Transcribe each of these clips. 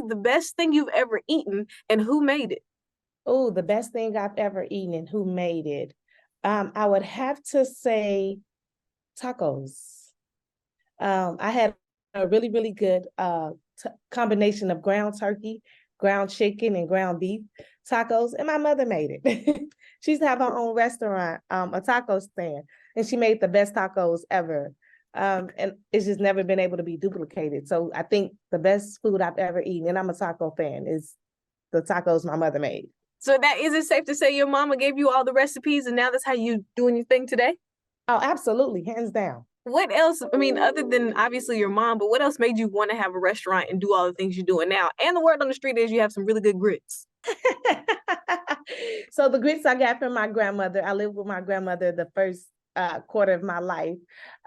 the best thing you've ever eaten and who made it? Oh, the best thing I've ever eaten and who made it? I would have to say tacos. I had a really, really good combination of ground turkey, ground chicken, and ground beef tacos, and my mother made it. She used to have her own restaurant, a taco stand, and she made the best tacos ever. And it's just never been able to be duplicated. So I think the best food I've ever eaten, and I'm a taco fan, is the tacos my mother made. So that is it safe to say your mama gave you all the recipes and now that's how you doing your thing today? Oh, absolutely, hands down. What else? I mean, other than obviously your mom, but what else made you want to have a restaurant and do all the things you're doing now? And the word on the street is you have some really good grits. So the grits I got from my grandmother. I lived with my grandmother the first quarter of my life,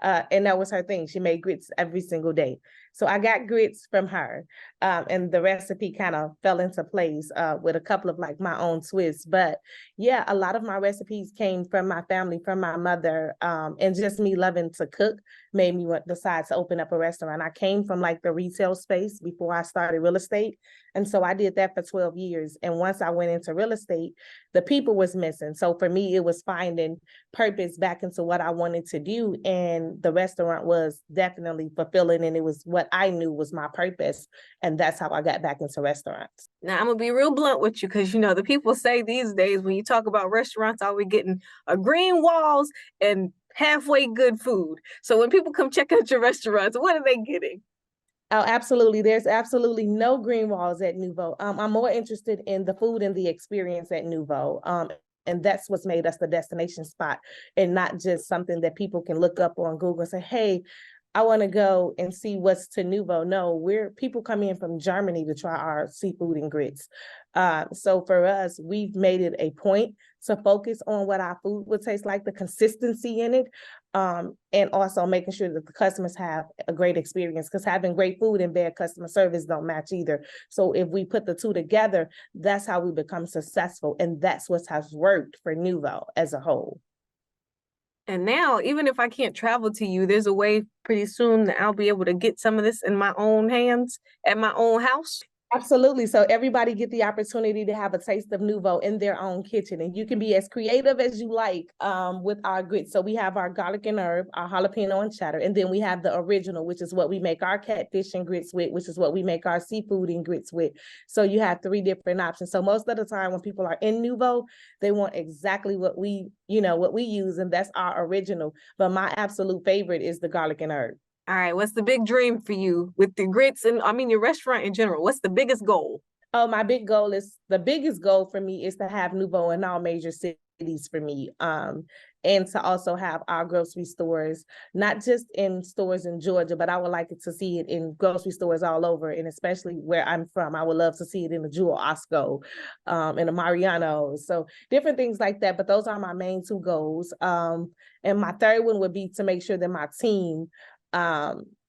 and that was her thing. She made grits every single day. So I got grits from her, and the recipe kind of fell into place with a couple of like my own twists. But yeah, a lot of my recipes came from my family, from my mother, and just me loving to cook made me decide to open up a restaurant. I came from like the retail space before I started real estate. And so I did that for 12 years. And once I went into real estate, the people was missing. So for me, it was finding purpose back into what I wanted to do. And the restaurant was definitely fulfilling. And it was what I knew was my purpose. And that's how I got back into restaurants. Now I'm gonna be real blunt with you because you know the people say these days when you talk about restaurants, are we getting a green walls and halfway good food? So when people come check out your restaurants, what are they getting? Oh, absolutely. There's absolutely no green walls at Nouveau. I'm more interested in the food and the experience at Nouveau. And that's what's made us the destination spot and not just something that people can look up on Google and say, hey, I want to go and see what's to Nouveau. No, people come in from Germany to try our seafood and grits. So for us, we've made it a point to focus on what our food would taste like, the consistency in it, and also making sure that the customers have a great experience, because having great food and bad customer service don't match either. So if we put the two together, that's how we become successful. And that's what has worked for Nouveau as a whole. And now, even if I can't travel to you, there's a way pretty soon that I'll be able to get some of this in my own hands at my own house. Absolutely. So everybody get the opportunity to have a taste of Nouveau in their own kitchen, and you can be as creative as you like with our grits. So we have our garlic and herb, our jalapeno and cheddar, and then we have the original, which is what we make our catfish and grits with, which is what we make our seafood and grits with. So you have three different options. So most of the time when people are in Nouveau, they want exactly what we use, and that's our original. But my absolute favorite is the garlic and herb. All right, what's the big dream for you with the grits and I mean your restaurant in general? What's the biggest goal? Oh, the biggest goal for me is to have Nouveau in all major cities for me. And to also have our grocery stores, not just in stores in Georgia, but I would like to see it in grocery stores all over, and especially where I'm from. I would love to see it in the Jewel Osco, in the Mariano. So different things like that. But those are my main two goals. And my third one would be to make sure that my team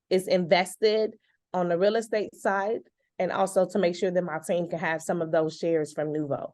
is invested on the real estate side, and also to make sure that my team can have some of those shares from Nouveau.